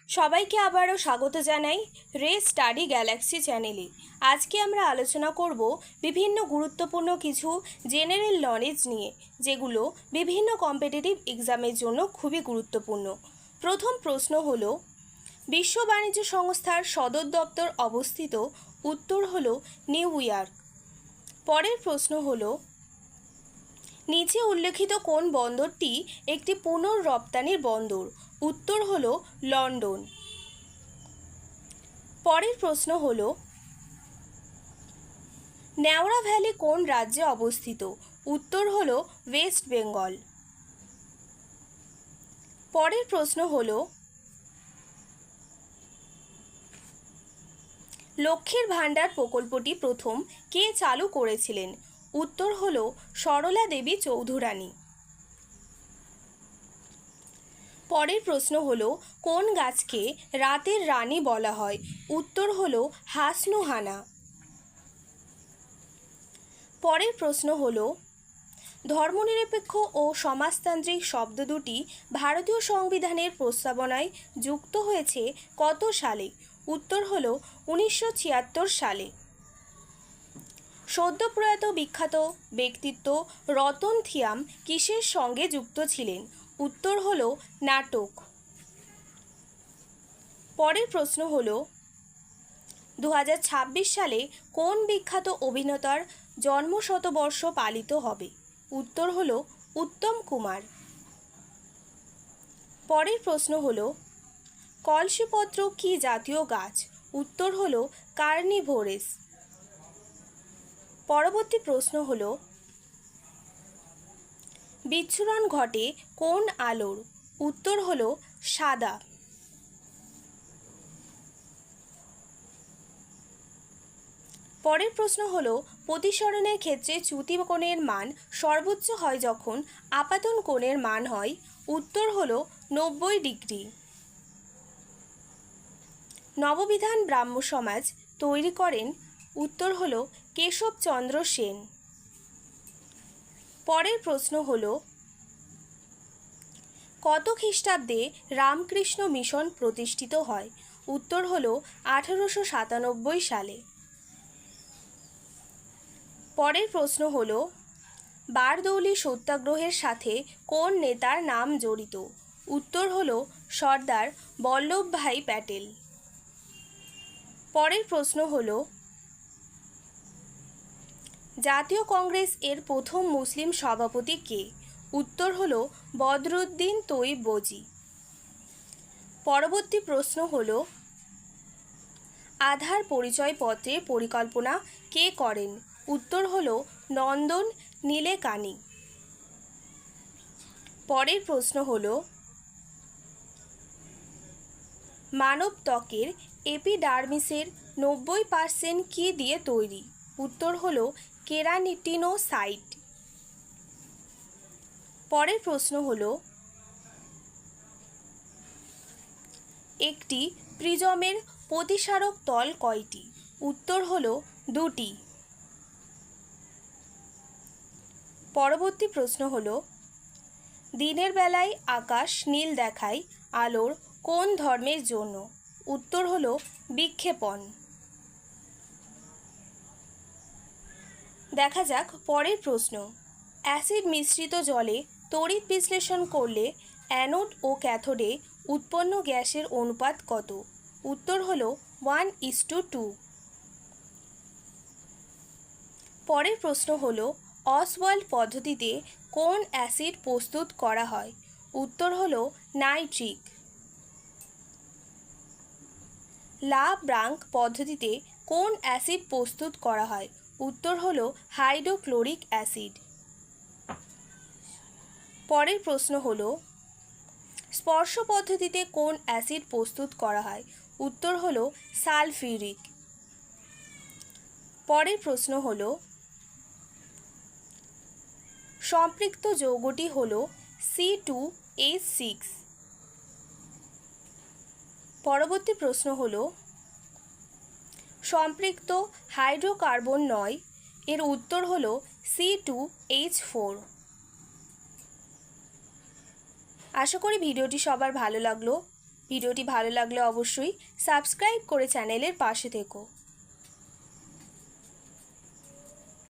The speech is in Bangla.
সবাইকে আবারও স্বাগত জানাই রে স্টাডি গ্যালাক্সি চ্যানেলে। আজকে আমরা আলোচনা করব বিভিন্ন গুরুত্বপূর্ণ কিছু জেনারেল নলেজ নিয়ে, যেগুলো বিভিন্ন কম্পিটিটিভ এক্সামের জন্য খুবই গুরুত্বপূর্ণ। প্রথম প্রশ্ন হলো, বিশ্ব বাণিজ্য সংস্থার সদর দপ্তর অবস্থিত? উত্তর হলো নিউ ইয়র্ক। পরের প্রশ্ন হলো, নিচে উল্লেখিত কোন বন্দরটি একটি পুনর্রপ্তানির বন্দর? উত্তর হলো লন্ডন। পরের প্রশ্ন হলো, নেওড়া ভ্যালি কোন রাজ্যে অবস্থিত? উত্তর হলো ওয়েস্ট বেঙ্গল। পরের প্রশ্ন হলো, লক্ষ্মীর ভাণ্ডার প্রকল্পটি প্রথম কে চালু করেছিলেন? উত্তর হলো সরলা দেবী চৌধুরানী। পরের প্রশ্ন হলো, কোন গাছকে রাতের রানী বলা হয়? উত্তর হলো হাসনুহানা। পরের প্রশ্ন হলো, ধর্মনিরপেক্ষ ও সমাজতান্ত্রিক শব্দ দুটি ভারতীয় সংবিধানের প্রস্তাবনায় যুক্ত হয়েছে কত সালে? উত্তর হলো 1976 সালে। সদ্য প্রয়াত বিখ্যাত ব্যক্তিত্ব রতন থিয়াম কিসের সঙ্গে যুক্ত ছিলেন? উত্তর হলো নাটক। পরের প্রশ্ন হলো, 2026 সালে কোন বিখ্যাত অভিনেতার জন্মশতবর্ষ পালিত হবে? উত্তর হলো উত্তম কুমার। পরের প্রশ্ন হলো, কলসিপত্র কি জাতীয় গাছ? উত্তর হলো কার্নিভোরাস। পরবর্তী প্রশ্ন হলো, বিচ্ছুরণ ঘটে কোন আলোর? উত্তর হলো সাদা। পরের প্রশ্ন হলো, প্রতিসরণের ক্ষেত্রে চ্যুতি কোণের মান সর্বোচ্চ হয় যখন আপাতন কোণের মান হয়? উত্তর হলো 90 ডিগ্রি। নববিধান ব্রাহ্ম সমাজ তৈরি করেন? উত্তর হলো কেশবচন্দ্র সেন। পরের প্রশ্ন হলো, কত খ্রিস্টাব্দে রামকৃষ্ণ মিশন প্রতিষ্ঠিত হয়? উত্তর হলো 1897 সালে। পরের প্রশ্ন হলো, বারদৌলি সত্যাগ্রহের সাথে কোন নেতার নাম জড়িত? উত্তর হলো সর্দার বল্লভভাই প্যাটেল। পরের প্রশ্ন হলো, জাতীয় কংগ্রেস এর প্রথম মুসলিম সভাপতি কে? উত্তর হলো বদরুদ্দিন তৈয়বজি। পরবর্তী প্রশ্ন হলো, আধার পরিচয়পত্রের পরিকল্পনা কে করেন? উত্তর হলো নন্দন নীলেকানি। পরের প্রশ্ন হলো, মানব ত্বকের এপিডার্মিসের 90% কি দিয়ে তৈরি? উত্তর হলো কেরাটিনোসাইট। পরের প্রশ্ন হলো, একটি প্রিজমের প্রতিসারক তল কয়টি? উত্তর হলো 2টি। পরবর্তী প্রশ্ন হলো, দিনের বেলায় আকাশ নীল দেখায় আলোর কোন ধর্মের জন্য? উত্তর হলো বিক্ষেপণ। দেখা যাক পরের প্রশ্ন, অ্যাসিড মিশ্রিত জলে তড়িৎ বিশ্লেষণ করলে অ্যানোড ও ক্যাথোডে উৎপন্ন গ্যাসের অনুপাত কত? উত্তর হলো 1:2। পরের প্রশ্ন হলো, অসওয়াল্ড পদ্ধতিতে কোন অ্যাসিড প্রস্তুত করা হয়? উত্তর হলো নাইট্রিক। লা ব্রাঙ্ক পদ্ধতিতে কোন অ্যাসিড প্রস্তুত করা হয়? উত্তর হলো হাইড্রোক্লোরিক অ্যাসিড। পরের প্রশ্ন হলো, স্পর্শ পদ্ধতিতে কোন অ্যাসিড প্রস্তুত করা হয়? উত্তর হলো সালফিউরিক। পরের প্রশ্ন হলো, সম্পৃক্ত যৌগটি হলো C2H6। পরবর্তী প্রশ্ন হলো, সম্পৃক্ত হাইড্রোকার্বন নয় এর উত্তর হলো C2H4। আশা করি ভিডিওটি সবার ভালো লাগলো। ভিডিওটি ভালো লাগলে অবশ্যই সাবস্ক্রাইব করে চ্যানেলের পাশে থেকো।